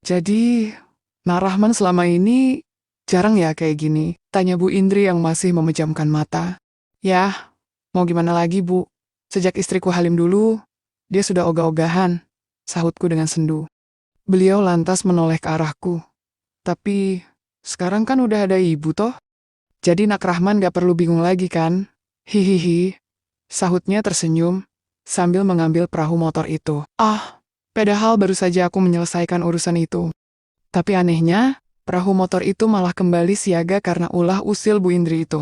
Jadi, Nak Rahman selama ini jarang ya kayak gini, tanya Bu Indri yang masih memejamkan mata. Ya, mau gimana lagi Bu? Sejak istriku Halim dulu, dia sudah ogah-ogahan, sahutku dengan sendu. Beliau lantas menoleh ke arahku. Tapi, sekarang kan udah ada ibu toh? Jadi Nak Rahman gak perlu bingung lagi kan? Hihihi, sahutnya tersenyum, sambil mengambil perahu motor itu. Padahal baru saja aku menyelesaikan urusan itu. Tapi anehnya, perahu motor itu malah kembali siaga karena ulah usil Bu Indri itu.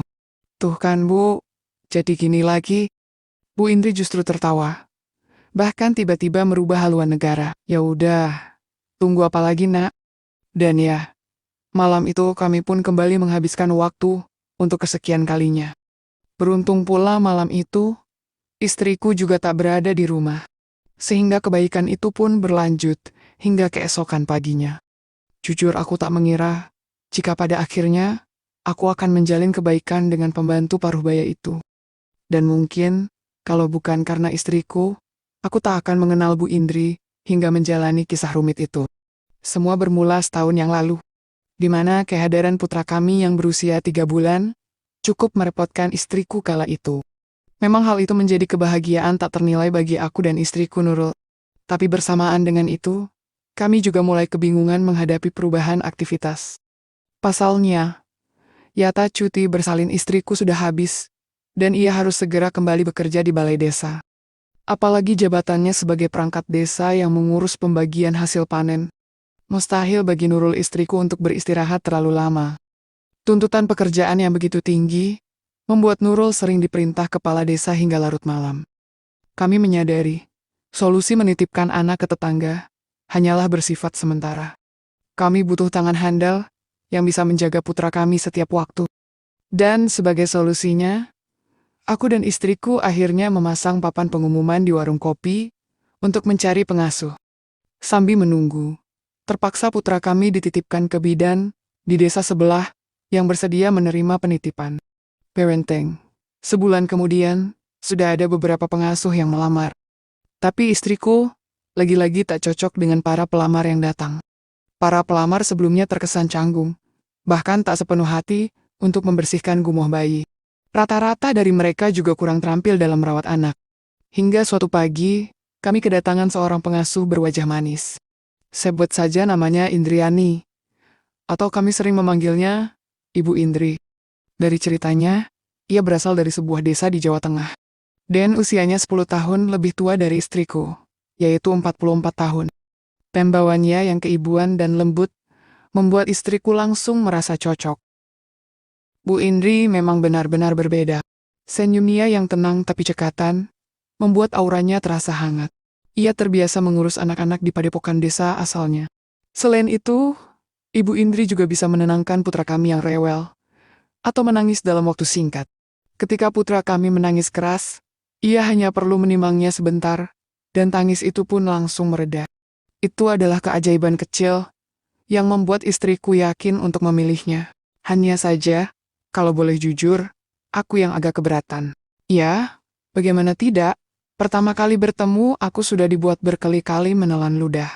Tuh kan Bu, jadi gini lagi. Bu Indri justru tertawa. Bahkan tiba-tiba merubah haluan negara. Ya udah, tunggu apa lagi Nak? Dan ya, malam itu kami pun kembali menghabiskan waktu untuk kesekian kalinya. Beruntung pula malam itu, istriku juga tak berada di rumah. Sehingga kebaikan itu pun berlanjut hingga keesokan paginya. Jujur aku tak mengira jika pada akhirnya aku akan menjalin kebaikan dengan pembantu paruh baya itu. Dan mungkin, kalau bukan karena istriku, aku tak akan mengenal Bu Indri hingga menjalani kisah rumit itu. Semua bermula setahun yang lalu, di mana kehadiran putra kami yang berusia 3 bulan cukup merepotkan istriku kala itu. Memang hal itu menjadi kebahagiaan tak ternilai bagi aku dan istriku Nurul. Tapi bersamaan dengan itu, kami juga mulai kebingungan menghadapi perubahan aktivitas. Pasalnya, yata cuti bersalin istriku sudah habis, dan ia harus segera kembali bekerja di balai desa. Apalagi jabatannya sebagai perangkat desa yang mengurus pembagian hasil panen. Mustahil bagi Nurul istriku untuk beristirahat terlalu lama. Tuntutan pekerjaan yang begitu tinggi, membuat Nurul sering diperintah kepala desa hingga larut malam. Kami menyadari, solusi menitipkan anak ke tetangga hanyalah bersifat sementara. Kami butuh tangan handal yang bisa menjaga putra kami setiap waktu. Dan sebagai solusinya, aku dan istriku akhirnya memasang papan pengumuman di warung kopi untuk mencari pengasuh. Sambil menunggu, terpaksa putra kami dititipkan ke bidan di desa sebelah yang bersedia menerima penitipan. Parenting. Sebulan kemudian, sudah ada beberapa pengasuh yang melamar. Tapi istriku lagi-lagi tak cocok dengan para pelamar yang datang. Para pelamar sebelumnya terkesan canggung, bahkan tak sepenuh hati untuk membersihkan gumoh bayi. Rata-rata dari mereka juga kurang terampil dalam merawat anak. Hingga suatu pagi, kami kedatangan seorang pengasuh berwajah manis. Sebut saja namanya Indriani, atau kami sering memanggilnya Ibu Indri. Dari ceritanya, ia berasal dari sebuah desa di Jawa Tengah. Dan usianya 10 tahun lebih tua dari istriku, yaitu 44 tahun. Pembawanya yang keibuan dan lembut membuat istriku langsung merasa cocok. Bu Indri memang benar-benar berbeda. Senyumnya yang tenang tapi cekatan, membuat auranya terasa hangat. Ia terbiasa mengurus anak-anak di padepokan desa asalnya. Selain itu, Ibu Indri juga bisa menenangkan putra kami yang rewel, atau menangis dalam waktu singkat. Ketika putra kami menangis keras, ia hanya perlu menimangnya sebentar, dan tangis itu pun langsung mereda. Itu adalah keajaiban kecil yang membuat istriku yakin untuk memilihnya. Hanya saja, kalau boleh jujur, aku yang agak keberatan. Ya, bagaimana tidak? Pertama kali bertemu, aku sudah dibuat berkali-kali menelan ludah.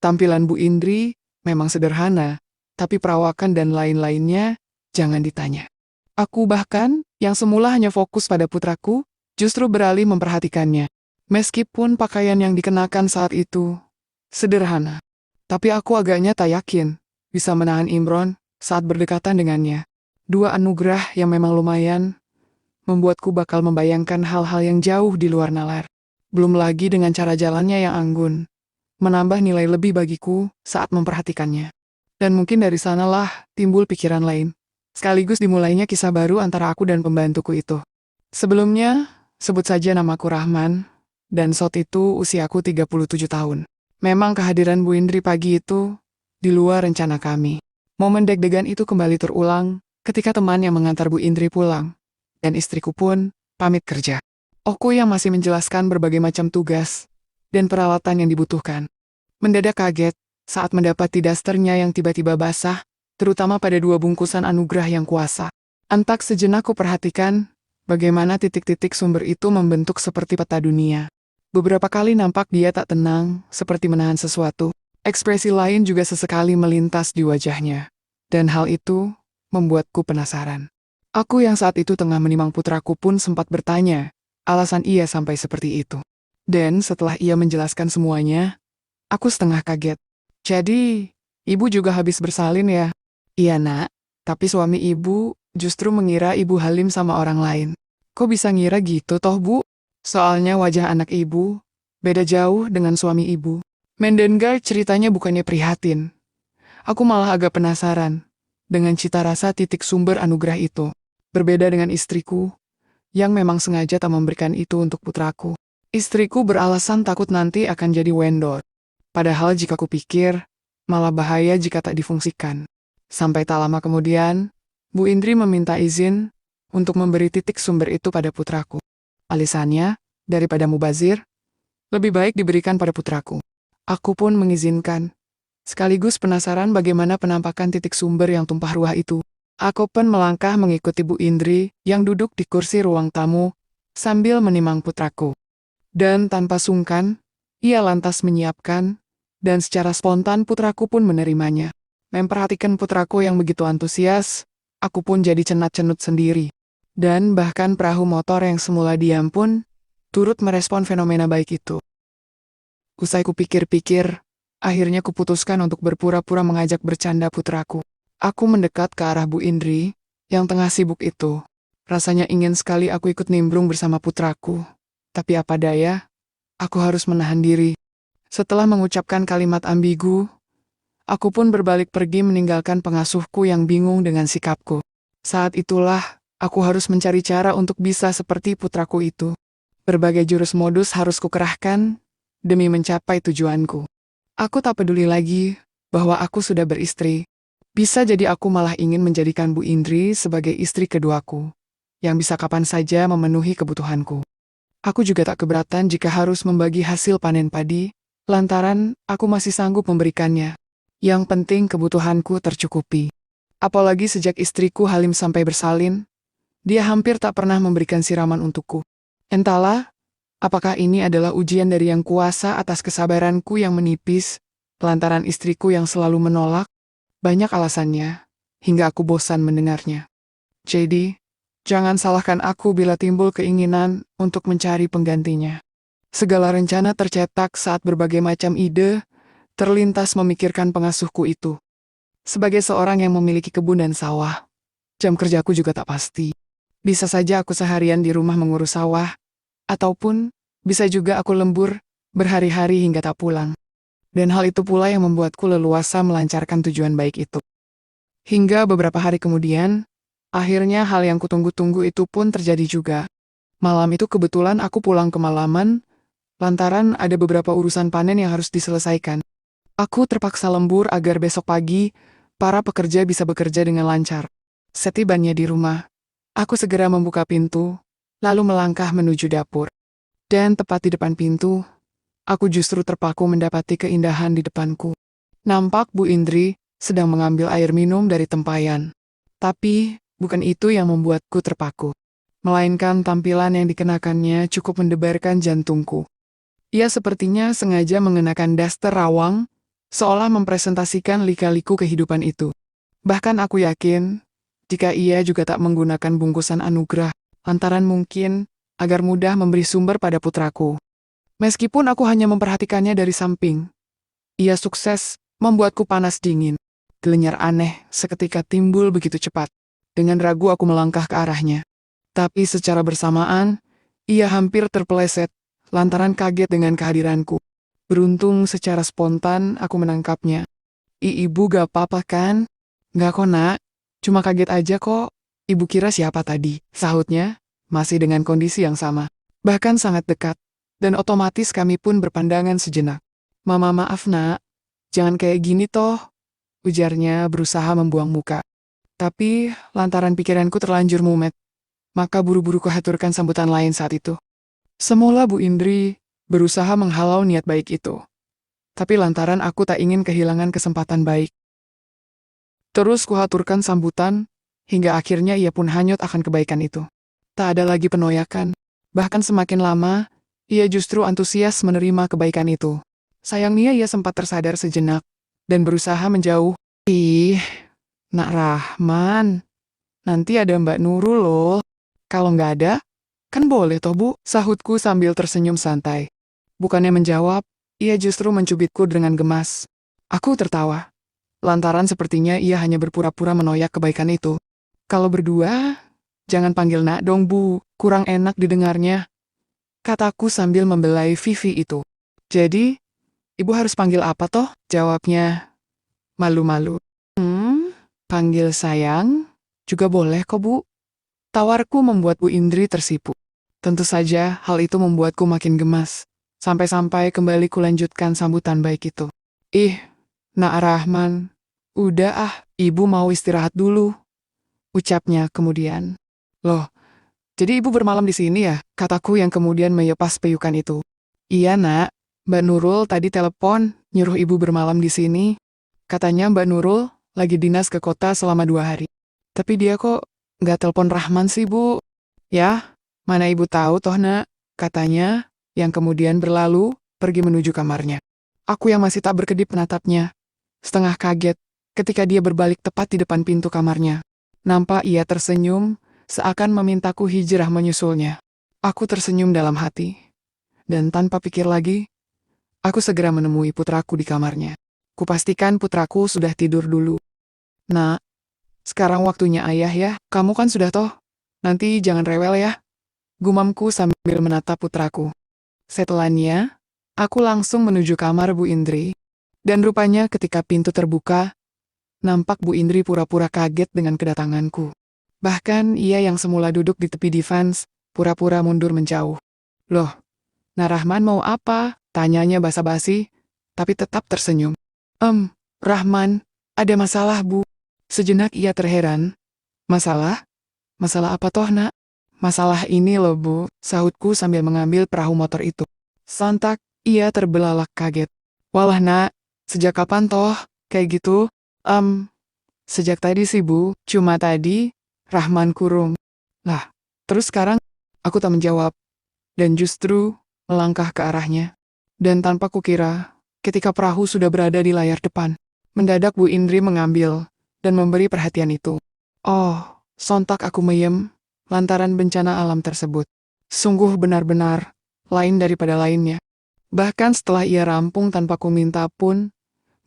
Tampilan Bu Indri memang sederhana, tapi perawakan dan lain-lainnya jangan ditanya. Aku bahkan, yang semula hanya fokus pada putraku, justru beralih memperhatikannya. Meskipun pakaian yang dikenakan saat itu sederhana, tapi aku agaknya tak yakin bisa menahan Imron saat berdekatan dengannya. Dua anugerah yang memang lumayan membuatku bakal membayangkan hal-hal yang jauh di luar nalar. Belum lagi dengan cara jalannya yang anggun, menambah nilai lebih bagiku saat memperhatikannya. Dan mungkin dari sanalah timbul pikiran lain. Sekaligus dimulainya kisah baru antara aku dan pembantuku itu. Sebelumnya, sebut saja namaku Rahman, dan saat itu usiaku 37 tahun. Memang kehadiran Bu Indri pagi itu di luar rencana kami. Momen deg-degan itu kembali terulang ketika teman yang mengantar Bu Indri pulang, dan istriku pun pamit kerja. Aku yang masih menjelaskan berbagai macam tugas dan peralatan yang dibutuhkan. Mendadak kaget saat mendapati dasternya yang tiba-tiba basah, terutama pada dua bungkusan anugerah yang kuasa. Antak sejenak kuperhatikan bagaimana titik-titik sumber itu membentuk seperti peta dunia. Beberapa kali nampak dia tak tenang, seperti menahan sesuatu. Ekspresi lain juga sesekali melintas di wajahnya. Dan hal itu membuatku penasaran. Aku yang saat itu tengah menimang putraku pun sempat bertanya, alasan ia sampai seperti itu. Dan setelah ia menjelaskan semuanya, aku setengah kaget. Jadi, ibu juga habis bersalin ya? Iya nak, tapi suami ibu justru mengira ibu halim sama orang lain. Kok bisa ngira gitu toh bu? Soalnya wajah anak ibu beda jauh dengan suami ibu. Mendengar ceritanya bukannya prihatin. Aku malah agak penasaran dengan cita rasa titik sumber anugerah itu. Berbeda dengan istriku, yang memang sengaja tak memberikan itu untuk putraku. Istriku beralasan takut nanti akan jadi wendor. Padahal jika kupikir, malah bahaya jika tak difungsikan. Sampai tak lama kemudian, Bu Indri meminta izin untuk memberi titik sumber itu pada putraku. Alisannya, daripada mubazir, lebih baik diberikan pada putraku. Aku pun mengizinkan. Sekaligus penasaran bagaimana penampakan titik sumber yang tumpah ruah itu. Aku pun melangkah mengikuti Bu Indri yang duduk di kursi ruang tamu sambil menimang putraku. Dan tanpa sungkan, ia lantas menyiapkan, dan secara spontan putraku pun menerimanya. Memperhatikan putraku yang begitu antusias, aku pun jadi cenat-cenut sendiri. Dan bahkan perahu motor yang semula diam pun turut merespon fenomena baik itu. Usai kupikir-pikir, akhirnya kuputuskan untuk berpura-pura mengajak bercanda putraku. Aku mendekat ke arah Bu Indri, yang tengah sibuk itu. Rasanya ingin sekali aku ikut nimbrung bersama putraku. Tapi apa daya, aku harus menahan diri. Setelah mengucapkan kalimat ambigu, aku pun berbalik pergi meninggalkan pengasuhku yang bingung dengan sikapku. Saat itulah, aku harus mencari cara untuk bisa seperti putraku itu. Berbagai jurus modus harus kukerahkan demi mencapai tujuanku. Aku tak peduli lagi bahwa aku sudah beristri. Bisa jadi aku malah ingin menjadikan Bu Indri sebagai istri keduaku, yang bisa kapan saja memenuhi kebutuhanku. Aku juga tak keberatan jika harus membagi hasil panen padi, lantaran aku masih sanggup memberikannya. Yang penting kebutuhanku tercukupi. Apalagi sejak istriku Halim sampai bersalin, dia hampir tak pernah memberikan siraman untukku. Entahlah, apakah ini adalah ujian dari Yang Kuasa atas kesabaranku yang menipis, lantaran istriku yang selalu menolak? Banyak alasannya, hingga aku bosan mendengarnya. Jadi, jangan salahkan aku bila timbul keinginan untuk mencari penggantinya. Segala rencana tercetak saat berbagai macam ide terlintas memikirkan pengasuhku itu. Sebagai seorang yang memiliki kebun dan sawah, jam kerjaku juga tak pasti. Bisa saja aku seharian di rumah mengurus sawah, ataupun bisa juga aku lembur berhari-hari hingga tak pulang. Dan hal itu pula yang membuatku leluasa melancarkan tujuan baik itu. Hingga beberapa hari kemudian, akhirnya hal yang kutunggu-tunggu itu pun terjadi juga. Malam itu kebetulan aku pulang kemalaman, lantaran ada beberapa urusan panen yang harus diselesaikan. Aku terpaksa lembur agar besok pagi, para pekerja bisa bekerja dengan lancar. Setibanya di rumah, aku segera membuka pintu, lalu melangkah menuju dapur. Dan tepat di depan pintu, aku justru terpaku mendapati keindahan di depanku. Nampak Bu Indri sedang mengambil air minum dari tempayan. Tapi, bukan itu yang membuatku terpaku. Melainkan tampilan yang dikenakannya cukup mendebarkan jantungku. Ia sepertinya sengaja mengenakan daster rawang, seolah mempresentasikan lika-liku kehidupan itu. Bahkan aku yakin, jika ia juga tak menggunakan bungkusan anugerah, lantaran mungkin agar mudah memberi sumber pada putraku. Meskipun aku hanya memperhatikannya dari samping, ia sukses membuatku panas dingin. Gelenyar aneh seketika timbul begitu cepat. Dengan ragu aku melangkah ke arahnya. Tapi secara bersamaan, ia hampir terpeleset, lantaran kaget dengan kehadiranku. Beruntung secara spontan aku menangkapnya. Ibu gak apa-apa kan? Gak kok nak, cuma kaget aja kok. Ibu kira siapa tadi? Sahutnya, masih dengan kondisi yang sama. Bahkan sangat dekat. Dan otomatis kami pun berpandangan sejenak. Mama maaf nak, jangan kayak gini toh. Ujarnya berusaha membuang muka. Tapi lantaran pikiranku terlanjur mumet, maka buru-buru kuhaturkan sambutan lain saat itu. Semula Bu Indri berusaha menghalau niat baik itu. Tapi lantaran aku tak ingin kehilangan kesempatan baik. Terus kuhaturkan sambutan, hingga akhirnya ia pun hanyut akan kebaikan itu. Tak ada lagi penoyakan. Bahkan semakin lama, ia justru antusias menerima kebaikan itu. Sayangnya ia sempat tersadar sejenak dan berusaha menjauh. Ih, Nak Rahman, nanti ada Mbak Nurul loh. Kalau nggak ada, kan boleh toh Bu, sahutku sambil tersenyum santai. Bukannya menjawab, ia justru mencubitku dengan gemas. Aku tertawa, lantaran sepertinya ia hanya berpura-pura menoyak kebaikan itu. Kalau berdua, jangan panggil Nak dong Bu, kurang enak didengarnya, kataku sambil membelai Vivi itu. Jadi, Ibu harus panggil apa toh? Jawabnya, malu-malu. Panggil sayang, juga boleh kok Bu. Tawarku membuat Bu Indri tersipu. Tentu saja hal itu membuatku makin gemas. Sampai-sampai kembali kulanjutkan sambutan baik itu. Ih, Nak Rahman, udah Ibu mau istirahat dulu, ucapnya kemudian. Loh, jadi Ibu bermalam di sini ya? Kataku yang kemudian menyepas peyukan itu. Iya Nak, Mbak Nurul tadi telepon, nyuruh Ibu bermalam di sini. Katanya Mbak Nurul lagi dinas ke kota selama 2 hari. Tapi dia kok nggak telepon Rahman sih Bu? Ya, mana Ibu tahu toh Nak, katanya, yang kemudian berlalu, pergi menuju kamarnya. Aku yang masih tak berkedip menatapnya, setengah kaget, ketika dia berbalik tepat di depan pintu kamarnya. Nampak ia tersenyum, seakan memintaku hijrah menyusulnya. Aku tersenyum dalam hati, dan tanpa pikir lagi, aku segera menemui putraku di kamarnya. Kupastikan putraku sudah tidur dulu. Nak, sekarang waktunya ayah ya, kamu kan sudah toh, nanti jangan rewel ya, gumamku sambil menatap putraku. Setelahnya, aku langsung menuju kamar Bu Indri, dan rupanya ketika pintu terbuka, nampak Bu Indri pura-pura kaget dengan kedatanganku. Bahkan ia yang semula duduk di tepi divans, pura-pura mundur menjauh. Loh, Nak Rahman mau apa? Tanyanya basa-basi, tapi tetap tersenyum. Rahman, ada masalah Bu. Sejenak ia terheran. Masalah? Masalah apa toh Nak? Masalah ini loh Bu, sahutku sambil mengambil perahu motor itu. Sontak, ia terbelalak kaget. Walah Nak, sejak kapan toh? Kayak gitu? Sejak tadi sih Bu, cuma tadi, Rahman kurung. Lah, terus sekarang, aku tak menjawab. Dan justru, melangkah ke arahnya. Dan tanpa kukira, ketika perahu sudah berada di layar depan, mendadak Bu Indri mengambil, dan memberi perhatian itu. Oh, sontak aku meyem, lantaran bencana alam tersebut. Sungguh benar-benar, lain daripada lainnya. Bahkan setelah ia rampung tanpa ku minta pun,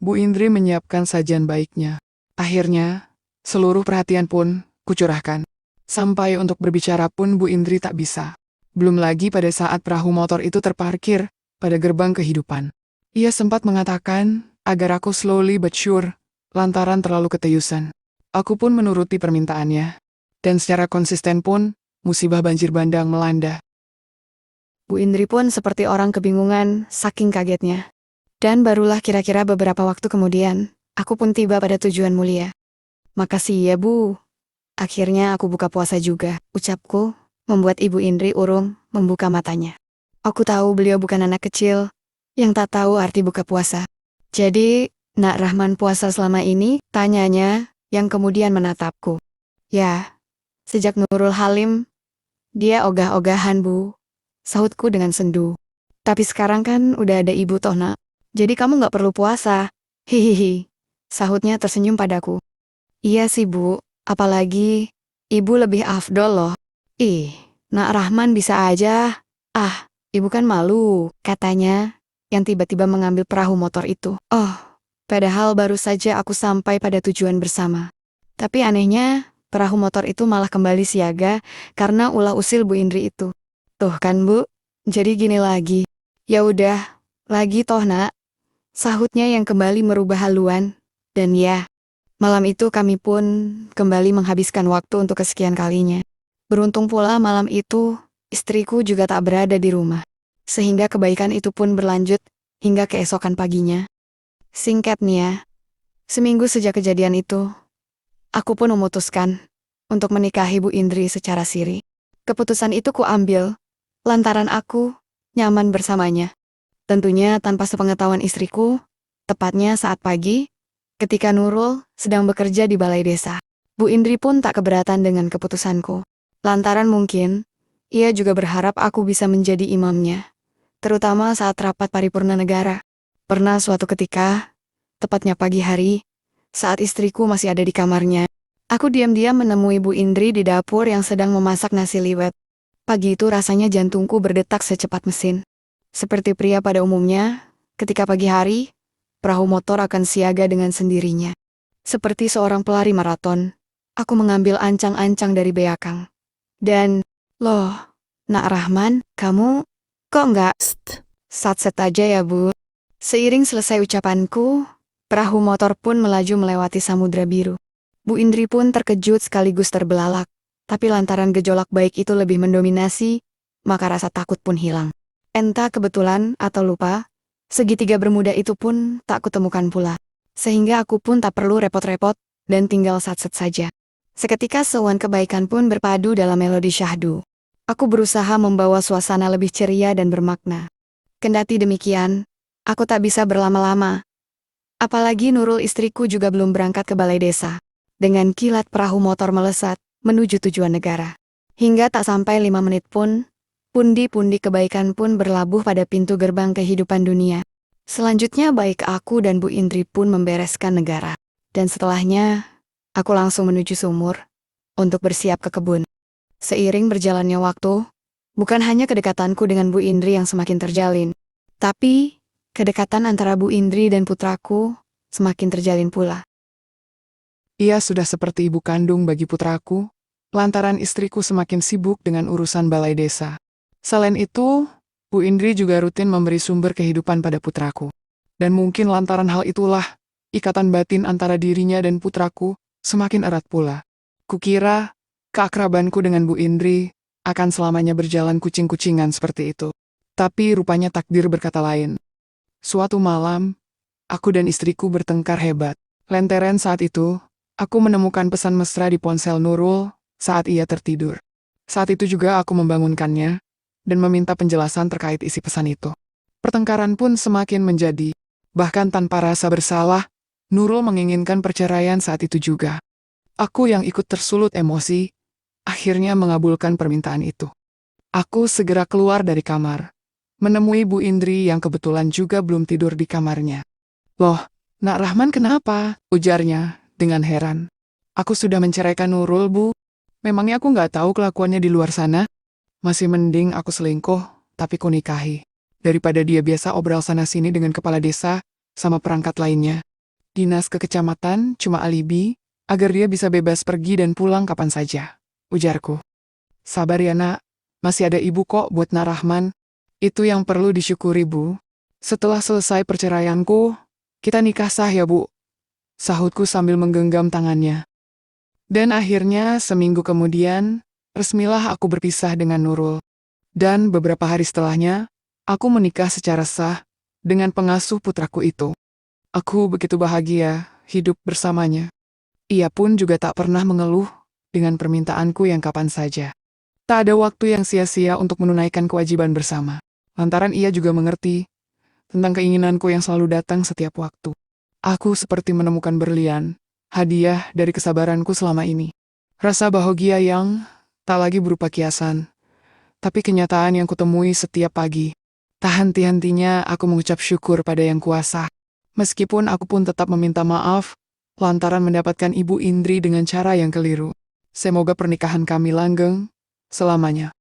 Bu Indri menyiapkan sajian baiknya. Akhirnya, seluruh perhatian pun kucurahkan. Sampai untuk berbicara pun Bu Indri tak bisa. Belum lagi pada saat perahu motor itu terparkir pada gerbang kehidupan. Ia sempat mengatakan agar aku slowly but sure, lantaran terlalu keteyusan. Aku pun menuruti permintaannya. Dan secara konsisten pun, musibah banjir bandang melanda. Bu Indri pun seperti orang kebingungan, saking kagetnya. Dan barulah kira-kira beberapa waktu kemudian, aku pun tiba pada tujuan mulia. Makasih ya Bu. Akhirnya aku buka puasa juga, ucapku, membuat Ibu Indri urung membuka matanya. Aku tahu beliau bukan anak kecil, yang tak tahu arti buka puasa. Jadi, Nak Rahman puasa selama ini? Tanyanya, yang kemudian menatapku. Ya, sejak Nurul Halim, dia ogah-ogahan Bu. Sahutku dengan sendu. Tapi sekarang kan udah ada ibu toh Nak. Jadi kamu gak perlu puasa. Hihihi. Sahutnya tersenyum padaku. Iya sih Bu, apalagi ibu lebih afdol loh. Ih, Nak Rahman bisa aja. Ibu kan malu, katanya, yang tiba-tiba mengambil perahu motor itu. Oh, padahal baru saja aku sampai pada tujuan bersama. Tapi anehnya, perahu motor itu malah kembali siaga karena ulah usil Bu Indri itu. Tuh kan Bu, jadi gini lagi. Ya udah, lagi toh Nak. Sahutnya yang kembali merubah haluan. Dan ya, malam itu kami pun kembali menghabiskan waktu untuk kesekian kalinya. Beruntung pula malam itu, istriku juga tak berada di rumah. Sehingga kebaikan itu pun berlanjut hingga keesokan paginya. Singkat nih ya, seminggu sejak kejadian itu, aku pun memutuskan untuk menikahi Bu Indri secara siri. Keputusan itu kuambil, lantaran aku nyaman bersamanya. Tentunya tanpa sepengetahuan istriku, tepatnya saat pagi, ketika Nurul sedang bekerja di balai desa. Bu Indri pun tak keberatan dengan keputusanku. Lantaran mungkin, ia juga berharap aku bisa menjadi imamnya. Terutama saat rapat paripurna negara. Pernah suatu ketika, tepatnya pagi hari, saat istriku masih ada di kamarnya, aku diam-diam menemui Bu Indri di dapur yang sedang memasak nasi liwet. Pagi itu rasanya jantungku berdetak secepat mesin. Seperti pria pada umumnya, ketika pagi hari, perahu motor akan siaga dengan sendirinya. Seperti seorang pelari maraton, aku mengambil ancang-ancang dari belakang. Dan, loh, Nak Rahman, kamu kok nggak satset aja ya, Bu? Seiring selesai ucapanku, perahu motor pun melaju melewati samudra biru. Bu Indri pun terkejut sekaligus terbelalak. Tapi lantaran gejolak baik itu lebih mendominasi, maka rasa takut pun hilang. Entah kebetulan atau lupa, segitiga bermuda itu pun tak kutemukan pula. Sehingga aku pun tak perlu repot-repot dan tinggal satset saja. Seketika seruan kebaikan pun berpadu dalam melodi syahdu. Aku berusaha membawa suasana lebih ceria dan bermakna. Kendati demikian, aku tak bisa berlama-lama. Apalagi Nurul istriku juga belum berangkat ke balai desa. Dengan kilat perahu motor melesat menuju tujuan negara. Hingga tak sampai 5 menit pun, pundi-pundi kebaikan pun berlabuh pada pintu gerbang kehidupan dunia. Selanjutnya baik aku dan Bu Indri pun membereskan negara. Dan setelahnya, aku langsung menuju sumur untuk bersiap ke kebun. Seiring berjalannya waktu, bukan hanya kedekatanku dengan Bu Indri yang semakin terjalin, tapi kedekatan antara Bu Indri dan putraku semakin terjalin pula. Ia sudah seperti ibu kandung bagi putraku, lantaran istriku semakin sibuk dengan urusan balai desa. Selain itu, Bu Indri juga rutin memberi sumber kehidupan pada putraku. Dan mungkin lantaran hal itulah, ikatan batin antara dirinya dan putraku semakin erat pula. Kukira, keakrabanku dengan Bu Indri akan selamanya berjalan kucing-kucingan seperti itu. Tapi rupanya takdir berkata lain. Suatu malam, aku dan istriku bertengkar hebat. Lenteren saat itu, aku menemukan pesan mesra di ponsel Nurul saat ia tertidur. Saat itu juga aku membangunkannya dan meminta penjelasan terkait isi pesan itu. Pertengkaran pun semakin menjadi. Bahkan tanpa rasa bersalah, Nurul menginginkan perceraian saat itu juga. Aku yang ikut tersulut emosi, akhirnya mengabulkan permintaan itu. Aku segera keluar dari kamar, menemui Bu Indri yang kebetulan juga belum tidur di kamarnya. "Loh, Nak Rahman kenapa?" ujarnya dengan heran. "Aku sudah menceraikan Nurul, Bu. Memangnya aku nggak tahu kelakuannya di luar sana? Masih mending aku selingkuh, tapi ku nikahi. Daripada dia biasa obral sana-sini dengan kepala desa, sama perangkat lainnya. Dinas ke kecamatan cuma alibi, agar dia bisa bebas pergi dan pulang kapan saja," ujarku. "Sabar ya Nak, masih ada ibu kok buat Nak Rahman. Itu yang perlu disyukuri, Bu. Setelah selesai perceraianku, kita nikah sah ya, Bu," sahutku sambil menggenggam tangannya. Dan akhirnya seminggu kemudian, resmilah aku berpisah dengan Nurul. Dan beberapa hari setelahnya, aku menikah secara sah dengan pengasuh putraku itu. Aku begitu bahagia hidup bersamanya. Ia pun juga tak pernah mengeluh dengan permintaanku yang kapan saja. Tak ada waktu yang sia-sia untuk menunaikan kewajiban bersama. Lantaran ia juga mengerti tentang keinginanku yang selalu datang setiap waktu. Aku seperti menemukan berlian, hadiah dari kesabaranku selama ini. Rasa bahagia yang tak lagi berupa kiasan, tapi kenyataan yang kutemui setiap pagi. Tak henti-hentinya aku mengucap syukur pada Yang Kuasa. Meskipun aku pun tetap meminta maaf, lantaran mendapatkan Ibu Indri dengan cara yang keliru. Semoga pernikahan kami langgeng selamanya.